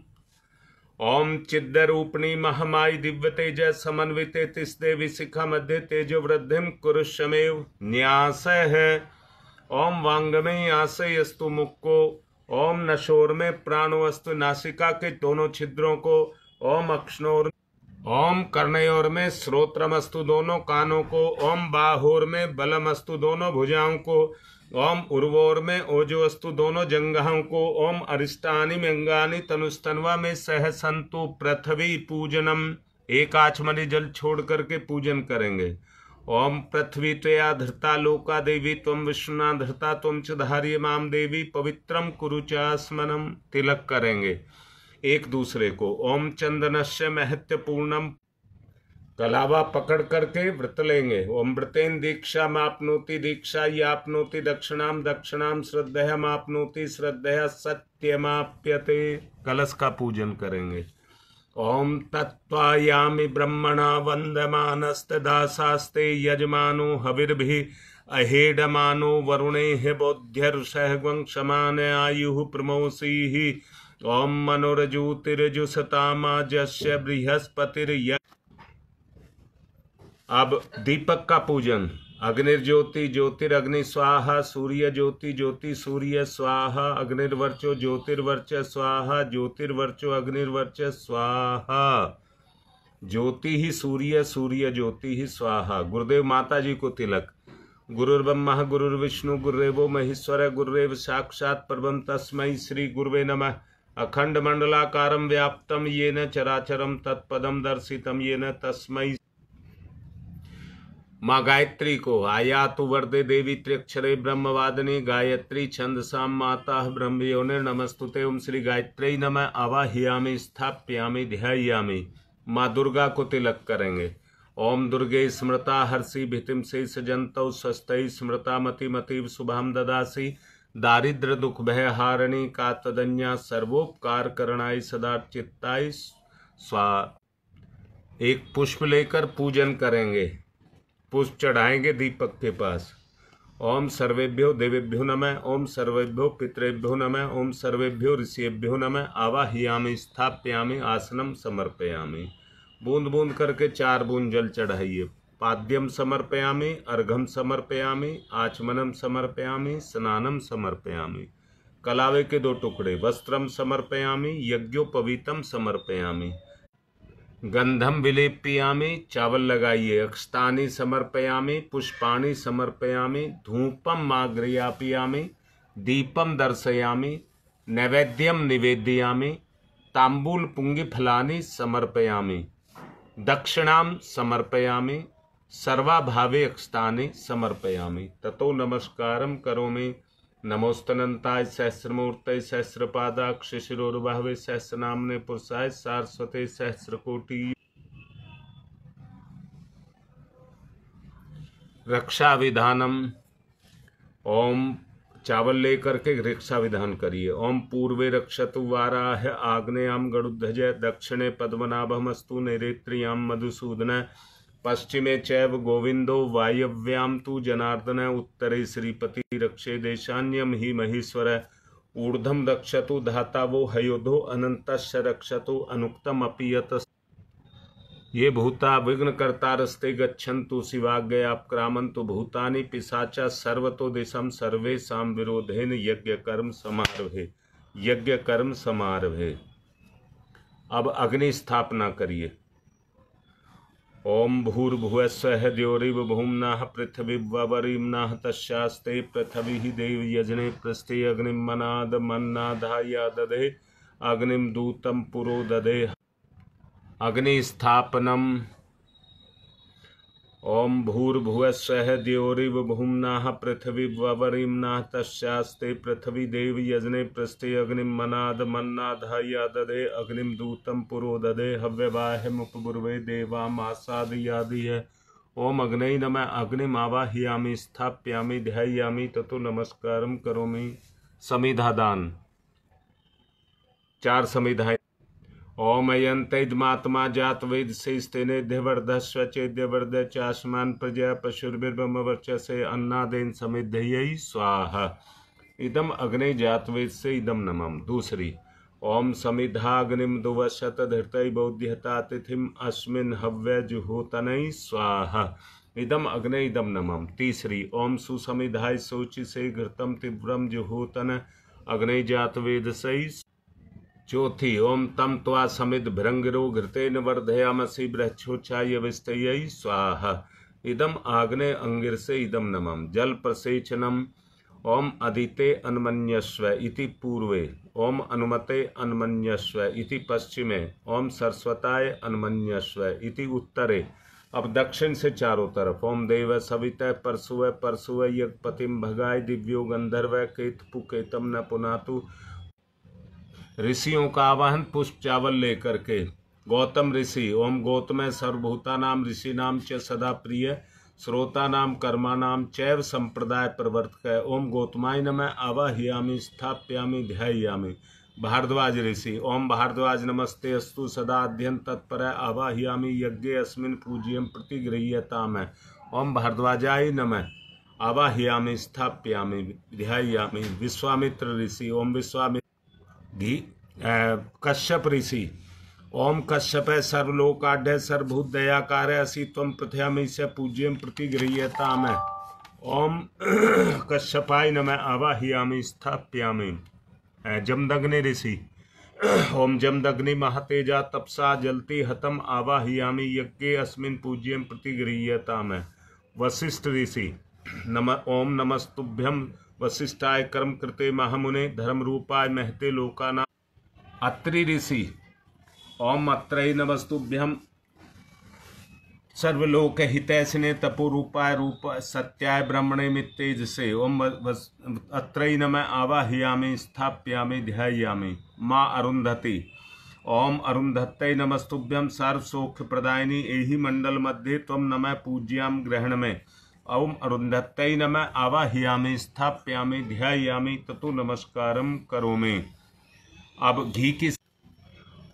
ओम चिद्रूपिणी महामाई दिव्य तेज समन्विते तिस्देवी शिखा मध्य तेजो वृद्धिम कुरुषमेव न्यास है। ओम वांगमय आशयस्तु मुक्को। ओम नशोर में प्राणोस्तु नासिका के दोनों छिद्रों को। ओम अक्षणोर। ओम कर्णयोर में श्रोत्रमस्तु दोनों कानों को। ओम बाहोर में बलमस्तु दोनों भुजाओं को। ओम उर्वोर में ओजोस्तु दोनों जंघाओं को। ओम अरिष्टानि में अंगानि तनुस्तनवा में सहसंतु पृथ्वी पूजनम। एक आचमनी जल छोड़ करके पूजन करेंगे। ओम पृथ्वी त्वया धृता लोका देवी त्वं विष्णुना धृता त्वं च धार्य माम देवी पवित्रम कुरु चास्मनम। तिलक करेंगे एक दूसरे को। ओम चंदनस्य महत्वपूर्णम। कलावा पकड़ करके व्रत लेंगे। ओम व्रतेन दीक्षा मापनोति दीक्षा यापनोति दक्षिणाम दक्षिणाम श्रद्धया मापनोति श्रद्धया सत्यमाप्यते। कलश का पूजन करेंगे। ओम तत्त्वायामि ब्रह्मणा वंदमानस्तदासास्ते यजमानो हविर्भि अहेडमानो वरुणेः बोध्यर्षः क्षमान आयुः प्रमोषीः। ओम मनोरज्योतिरजुसतामाजस्य बृहस्पतिर्य। अब दीपक का पूजन। अग्निर्ज्योति ज्योतिरग्नि स्वाहा। सूर्य ज्योति ज्योति सूर्य स्वाहा। अग्निर्वर्चो ज्योतिर्वर्च स्वाहा। ज्योतिर्वर्चो अग्निर्वर्च स्वाहा। ज्योति ही सूर्य, सूर्य ज्योति ही स्वाहा। गुरुदेव माता जी को तिलक। गुरुर्ब्रह्मा गुरुर्विष्णु गुरुदेवो महेश्वर गुरुदेव साक्षात् परब्रह्म तस्मै श्री गुरुवे नमः। अखंड मंडलाकारं व्याप्तं येन चराचरं तत्पदं दर्शितं येन तस्मै। माँ गायत्री को आयातु वरदे देवी त्र्यक्षरे ब्रह्मवादिनी गायत्री छंदसां माता ब्रह्मयोनिर् नमस्तुते। ओम श्री गायत्री नमः। आवाहयामि स्थाप्यामि ध्यायामि। माँ दुर्गा को तिलक करेंगे। ओम दुर्गे स्मृता हर्षि भीतिम से सजंतौ स्वस्तै स्मृता मति मतिव शुभाम ददासी। दारिद्र दुख भय हारिणी का तदन्या सर्वोपकार करणाई सदा चित्ताई स्वा। एक पुष्प लेकर पूजन करेंगे। पुष्प चढ़ाएंगे दीपक के पास। ओम सर्वेभ्यो देवेभ्यो नमः। ओम सर्वेभ्यो पितरेभ्यो नमः। ओम सर्वेभ्यो ऋषिभ्यो नमः। आवाहयामि स्थाप्यामि आसनम समर्पयामि। बूंद बूंद करके 4 बूंद जल चढ़ाइए। पाद्यम समर्पयामि, अर्घम समर्पयामि, आचमनम समर्पयामि, स्नानम समर्पयामि। कलावे के 2 टुकड़े। वस्त्रम समर्पयामि, यज्ञोपवीतम समर्पयामि। गंधम विलेप्यामि, चावल लगाइए। अक्षतानि समर्पयामि, पुष्पाणि समर्पयामि, धूपम आग्रयापयामि, दीपम दर्शयामि, नैवेद्यम निवेदयामि, तांबूल पुंगी फलानि समर्पयामि। दक्षिणां समर्पयामि, सर्वाभावे स्थाने समर्पयामि। ततो नमस्कारं करोमि। नमोस्तनंताय सहस्रमूर्तये सहस्रपादाक्ष शिरोर्बाहवे सहस्रनाम्ने पुरुषाय सारस्वते सहस्रकोटि। रक्षा विधानम। ओम चावल लेकर के रक्षा विधान करिए। ओम पूर्वे रक्षतु वाराह, आग्नेयाम गरुध्वज, दक्षिणे पद्मनाभमस्तु, नैऋत्याम मधुसूदन, पश्चिमे चैव गोविंदो, वायव्याम तु जनार्दन, उत्तरे श्रीपति रक्षे देशान्यम ही महेश्वर, ऊर्ध्वम रक्षतु धाता वो हयोधो, अनंतश्च रक्षतु अनुक्तम अपि यत। ये भूता विघ्न कर्तारस्ते गच्छन्तु शिवाज्ञयापक्रामन्तु, भूतानि पिशाचा सर्वतो दिशम सर्वेषां विरोधेन यज्ञ कर्म समारभे। यज्ञ कर्म समारभे। अब अग्नि स्थापना करिए। ओम भूर्भुवस्सुः द्यौरिव भूम्नाः पृथिवीवरीम्नाः तस्यास्ते पृथिवी देव यजने पृष्ठे अग्निं मनाद मन्नाधाय ददे अग्निं दूतं पुरो ददे। अग्नि स्थापनम। ओम भूर्भुवस्सुः द्यौरिव भूम्नाः पृथिवीवरीम्नाः तस्यास्ते पृथिवी देव यजने पृष्ठे अग्निं मनाद मन्नाधाय ददे अग्निं दूतं पुरो ददे हव्यवाहमुपब्रुवे देवामासादयादिः। ओम अग्नये नमः। अग्निमावाहयामि, स्थापयामि, ध्यायामि, ततो नमस्कारं करोमि। समिधा दान। 4 समिधाएं। ओम अयंतैद्मात्मा जात वेद से स्तेनेध्यवर्धस्व चेद्यवर्ध चास्मान प्रजा पशुर्भिर्ब्रह्मवर्चसे अन्नादेन समिद्धयै स्वाहा। इदम अग्ने जात वेद से इदम नमम। दूसरी। ओम समिधाग्निम दुवशत धृतै बौध्यता तिथिम अस्मिन् हव्य जुहोतनै स्वाहा। इदम अग्ने इदम नमम। तीसरी। ओम सुसमिधाय सोचि से घृतम तीव्रम जुहोतन अग्ने जात वेद से। चौथी। ओम तम त्वा समिद भृंगिरो घृतेन वर्धयामसि बृहच्छोचाय विस्तयै स्वाहा। इदम आग्ने अंगिर से इदम नमम। जल प्रसेचनम। ओम अदिते अन्मन्यस्व इति पूर्वे, ओम अनुमते अन्मन्यस्व इति पश्चिमे, ओम सरस्वताय अन्मन्यस्व इति उत्तरे। अब दक्षिण से चारों तरफ। ओम देव सवितः परशुव परशुव यज्ञपतिम भगाय दिव्यो गंधर्व केतपुकेतम न पुनातु। ऋषियों का आवाहन पुष्प चावल लेकर के। गौतम ऋषि। ओम गौतम सर्वभूता नाम ऋषि नाम च सदा प्रिय श्रोता नाम कर्मा नाम चैव संप्रदाय प्रवर्तक। ओम गौतमाय नमः। आवाहयामि, स्थापयामि, ध्यायामि। भारद्वाज ऋषि। ओम भारद्वाज नमस्ते अस्तु सदा अध्ययन तत्पर आवाहयामि यज्ञे अस्मिन् पूज्यं प्रतिगृह्यताम्। ओम भारद्वाजाय नमः। आवाहयामि, स्थापयामि, ध्यायामि। विश्वामित्र ऋषि। ओम विश्वामित्र। कश्यप ऋषि। ओम कश्यप सर्वलोकाढ्य सर्वभूत दयाकार असि त्वं प्रथयामि स पूज्यं प्रतिगृह्यताम्। ओम कश्यपाय नमः। आवाहयामि, स्थापयामि। जमदग्नि ऋषि। ओम जमदग्नि महातेजा तपसा जलति हतम आवाहयामि यज्ञे अस्मिन् पूज्यं प्रतिगृह्यताम्। वशिष्ठ ऋषि। ओम नमस्तुभ्यं वशिष्ठाय कर्म कृते महामुने धर्म रूपाय महते लोकानां। अत्रि ऋषि। ओम अत्रये नमस्तुभ्यं सर्वलोक हितैषिणे तपो रूपाय रूप सत्याय ब्रह्मणे मित्तेजसे। ओम अत्रये नमः। आवाहयामि, स्थापयामि, ध्यायामि। माँ अरुंधति। ओम अरुंधत्यै नमस्तुभ्यं सर्वसौख्य प्रदायिनी एहि मंडल मध्ये त्वं नमः पूज्यां ग्रहण में। ओम अरुंधत्यै नमः। आवाहयामि, स्थापयामि, ध्यायामि, ततो नमस्कारं करोमि। अब घी की।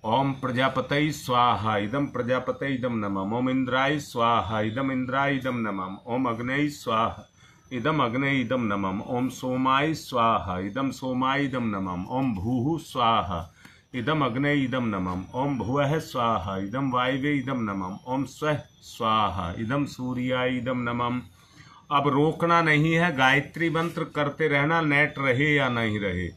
ओम प्रजापतये स्वाहा। इदम प्रजापतये इदम नमः। ओम इंद्राय स्वाहा। इदम इंद्राय इदम नमः। ओम अग्नये स्वाहा। इदम अग्नये इदम नमः। ओम सोमाय स्वाहा। इदम सोमाय इदम नमः। ओम भूः स्वाहा। इदम अग्नये इदम नमः। ओम भुवः स्वाहा। इदम वायवे इदम नमः। ओम स्वः स्वाहा। इदम सूर्याय इदम नमः। अब रोकना नहीं है, गायत्री मंत्र करते रहना, नेट रहे या नहीं रहे।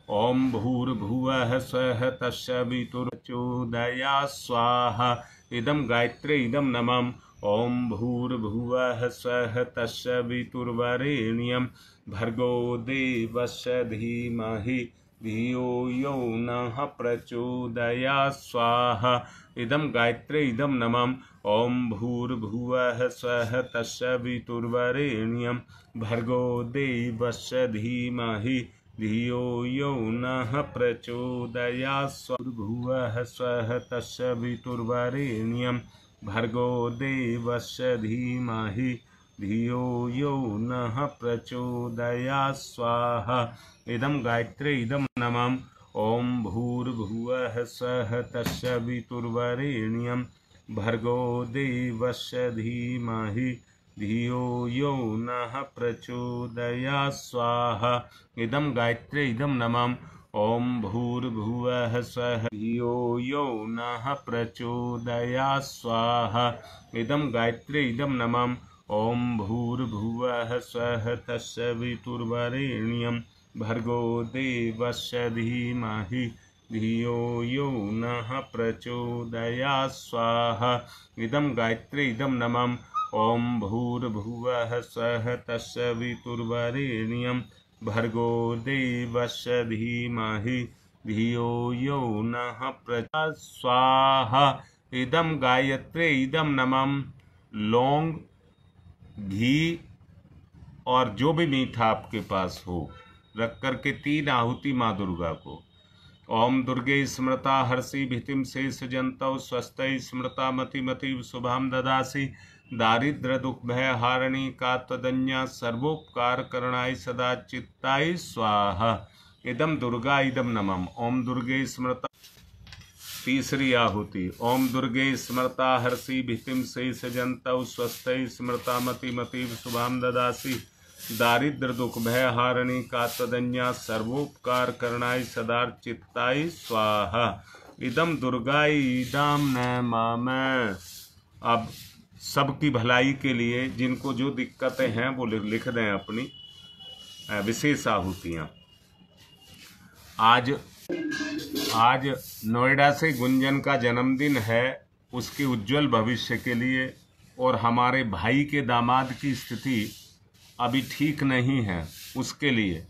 ओम भूर्भुवः स्वः तस्सवितुर्चोदया स्वाहा। इदम गायत्री इदम नमः। ओम भूर्भुवः स्वः तस्सवितुर्वरेण्यं भर्गो देवस्य धीमहि धियो यो नः प्रचोदयात् स्वाहा। इदं गायत्रे इदं नमः। ओम भूर्भुवः स्वः तत्सवितुर्वरेण्यं भर्गो देवस्य धीमहि धियो यो नः प्रचोदयात् स्वाहा। भूर्भुवः स्वः तत्सवितुर्वरेण्यं भर्गो देवस्य धीमहि धियो यो नः प्रचोदयात् स्वाहा। इदं गायत्रे इदं नमः। ओम भूर्भुवः स्वः तत्सवितुर्वरेण्यं भर्गो देवस्य धीमहि धियो यो नः प्रचोदयात् स्वाहा। इदं गायत्रे इदं नमः। ओम भूर्भुवः स्वः धियो यो नः प्रचोदयात् स्वाहा। इदं गायत्रे इदं नमः। ओम भूर्भुवः स्वः तत्सवितुर्वरेण्यं भर्गो देवस्य धीमहि धियो यो नः प्रचोदयात् स्वाहा। इदं गायत्रे इदं नमः। ओम भूर्भुवः स्वः तत्सवितुर्वरेण्यं भर्गो देवस्य धीमहि धियो यो नः प्रचोदयात् स्वाहा। इदं गायत्रे इदं नमः। लौंग, घी और जो भी मीठा आपके पास हो रख करके 3 आहुति माँ दुर्गा को। ओम दुर्गे स्मृता हर्षि भितिम शेष जंतौ स्वस्ति स्मृता मति मति शुभाम ददासी दारिद्र दुख भय हारिणी कात्वदन्या सर्वोपकार करणाय सदा चित्ताय स्वाहा। इदम दुर्गा इदम नमः। ओम दुर्गे स्मृता तीसरी आहुति। ओम दुर्गे स्मृता हर्षि भितिम शेष जंतौ स्वस्ति स्मृता मति मति शुभाम ददासी दारिद्र दुख भय हारिणी कात्वदन्या सर्वोपकार करणाय सदा चित्ताय स्वाहा। इदम दुर्गाय इदम नमः। अब सबकी भलाई के लिए जिनको जो दिक्कतें हैं वो लिख दें अपनी विशेष आहुतियाँ। आज नोएडा से गुंजन का जन्मदिन है, उसके उज्जवल भविष्य के लिए और हमारे भाई के दामाद की स्थिति अभी ठीक नहीं है, उसके लिए,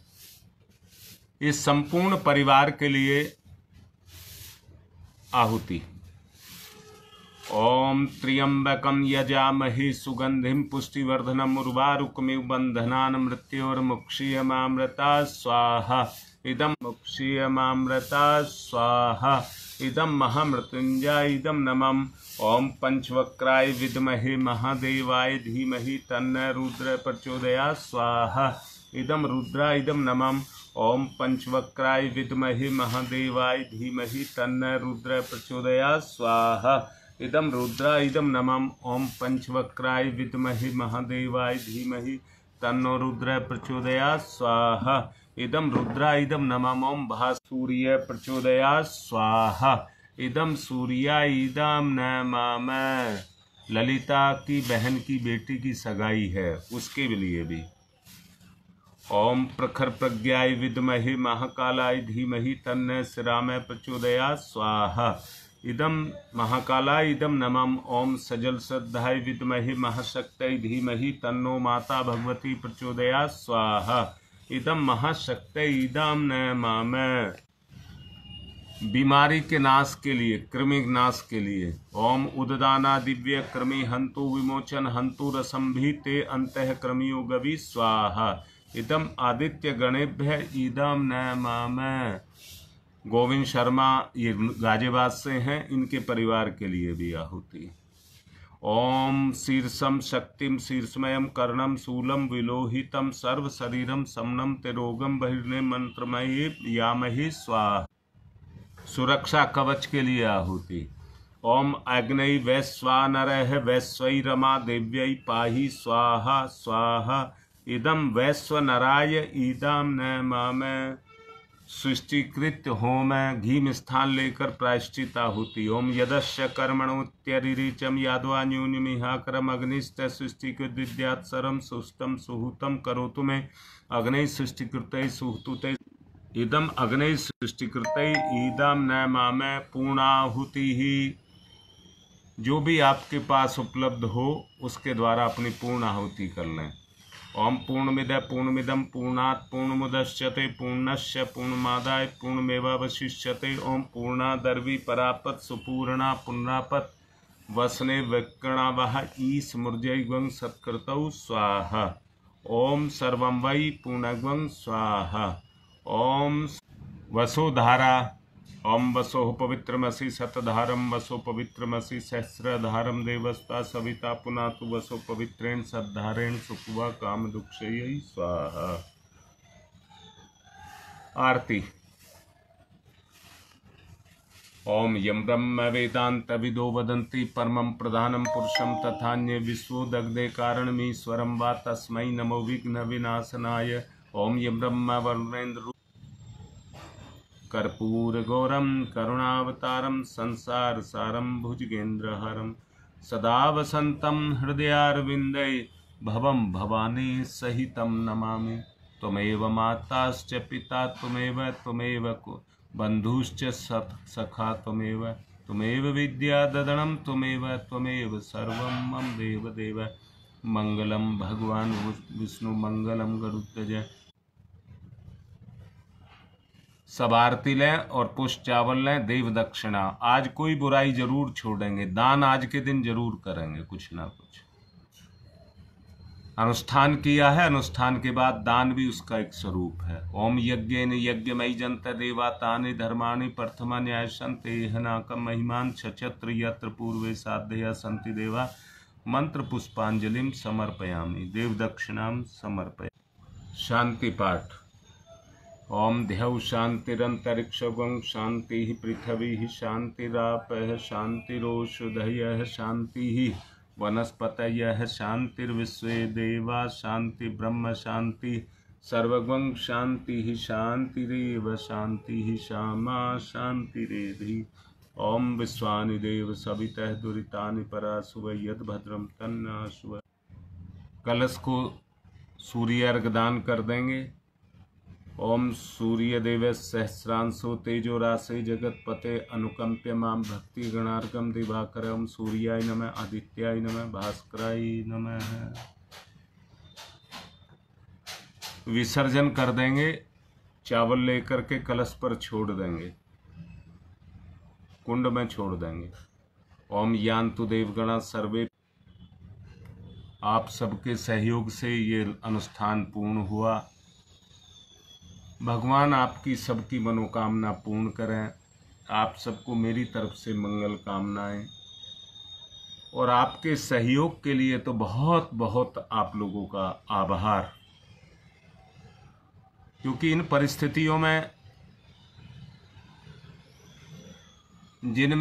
इस संपूर्ण परिवार के लिए आहुति। ओम त्र्यंबकं यजामहे सुगंधिं पुष्टिवर्धनम् उर्वारुकमिव बन्धनान् मृत्योर्मुक्षीयमामृता स्वाहा। इदं मुक्षीयमामृता स्वाहा। इदं महामृत्युंजय इदं नमः। ओम पंचवक्राय विद्महे महादेवाय धीमहि तन्नो रुद्र प्रचोदयात् स्वाहा। इदं रुद्रा इदं नमः। ओम पंचवक्राय विद्महे महादेवाय धीमहि तन्नो रुद्र प्रचोदयात् स्वाहा। इदं रुद्रा इदं नमः। ओम पंचवक्राय विद्महे महादेवाय धीमहि तन्नो रुद्र प्रचोदयात् स्वाहा। इदं रुद्रा इदं नमः। ओम भासूर्य प्रचोदयात् स्वाहा। इदं सूर्या इदं नमः। ललिता की बहन की बेटी की सगाई है, उसके लिए भी। ओम प्रखर प्रज्ञाय विद्महे महाकालाय धीमहि तन्नो श्रीराम प्रचोदयात् स्वाहा। इदं महाकालाय इदं नमः। ओम सजल श्रद्धाय विद्महे महाशक्तये धीमहि तन्नो माता भगवती प्रचोदयात् स्वाहा। इदं महाशक्तये इदं नमः। बीमारी के नाश के लिए, कृमि नाश के लिए। ओम उददाना दिव्य कृमि हंतु विमोचन हंतु रसंभि ते अंतः कृमियो गवि स्वाहा। इदम आदित्य गणेभ्य इदम नमः। गोविंद शर्मा ये गाजियाबाद से हैं, इनके परिवार के लिए भी आहुति। ओम शीर्षम शक्तिम शीर्षमयम कर्णम शूलम विलोहितम सर्व शरीरम समनम तेरोगम बहिर्ने मंत्रमयी यामहि स्वाहा। सुरक्षा कवच के लिए आहुति। ओम अग्नि वैश्वानरः वैश्वैरमा देव्यै पाहि स्वाहा स्वाहा। इदं वैश्वनराय इदं नमः। सृष्टिकृत होम घी में स्थान लेकर प्रायश्चित आहुति। ओम यदस्य कर्मणोत्यरिचम यादवा न्यूनमिहाकरम अग्निश्च सृष्टिकृत विद्यात्सरम सुष्टम सुहूतम करोतु में अग्नि सृष्टिकृत सुहूते। इदम अग्नि सृष्टिकृत इदम नमः। पूर्णाहुति ही जो भी आपके पास उपलब्ध हो उसके द्वारा अपनी पूर्ण आहुति कर लें। ओम पूर्णमिद पूर्णमिदं पूर्णात् पूर्णमुदच्यते पूर्णस्य पूर्णमादाय पूर्णमेवावशिष्यते। ओम पूर्णादर्वी परापत सुपूर्णा पुनरापत वसने विक्रणवः ईस्मृजैवं सत्कृतौ स्वाहा। ओम सर्वं वै पूर्णग्वं स्वाहा। ओम वसुधारा। ओम वसो पवित्रमसि शतधारम वसो पवित्रमसि सहस्रधारम देवस्ता सविता पुनातु वसो पवित्रेण सद्धारेण सुखवा काम दुक्षय स्वाहा। आरती। ओम यम ब्रह्म वेदांत विदो वदन्ति परमं प्रधानं पुरुषं तथान्य विश्वोदग्धे कारणमीश्वरं वा तस्मै नमो विघ्न विनाशनाय। ओम यम ब्रह्म वरुणेन्द्र कर्पूर गौरम करुणावतारम संसार सारम भुजगेन्द्रहरम सदा वसंतम हृदयारविंदे भवम भवानी सहितम नमामि। त्वमेव माताश्च पिता त्वमेव बंधुश्च सखा त्वमेव विद्या ददनं त्वमेव सर्वं मम देव। मंगलम भगवान विष्णु मंगलम गरुड़ध्वज। सब आरती लें और पुष्प चावल लें। देव दक्षिणा। आज कोई बुराई जरूर छोड़ेंगे। दान आज के दिन जरूर करेंगे कुछ ना कुछ। अनुष्ठान किया है, अनुष्ठान के बाद दान भी उसका एक स्वरूप है। ओम यज्ञेन यज्ञमयी जंत देवा तानि धर्माणि प्रथमा न्यायसन्ते हनाकम महिमान क्षत्र यत्र पूर्वे साधया सन्ति देवा मंत्र पुष्पांजलिम समर्पयामि। देव दक्षिणाम समर्पयामि। शांति पाठ। ओम ध्यौ शांतिरंतरिक्षगं शांति पृथ्वी शांतिरापः शांतिरोषधयः शांति वनस्पतयः शांतिर्विश्वे देवा शांति ब्रह्म शांति सर्वगं शांति शांतिरेव शांति श्यामा शांतिरेधि। ओम विश्वानि देव सवितः दुरितानि पराशुव यद्भद्रम तन्नाशुव। कलश को सूर्य अर्घ दान कर देंगे। ओम सूर्य देव सहस्रांशो तेजो राशि जगतपते अनुकंप्य माम भक्ति गणार्गम दिवाकर। ओम सूर्याय नमः आदित्याय नमः भास्कराय नमः। विसर्जन कर देंगे। चावल लेकर के कलश पर छोड़ देंगे, कुंड में छोड़ देंगे। ओम यान्तु देवगणा सर्वे। आप सबके सहयोग से ये अनुष्ठान पूर्ण हुआ। भगवान आपकी सबकी मनोकामना पूर्ण करें। आप सबको मेरी तरफ से मंगल कामनाएं। और आपके सहयोग के लिए तो बहुत बहुत आप लोगों का आभार, क्योंकि इन परिस्थितियों में जिन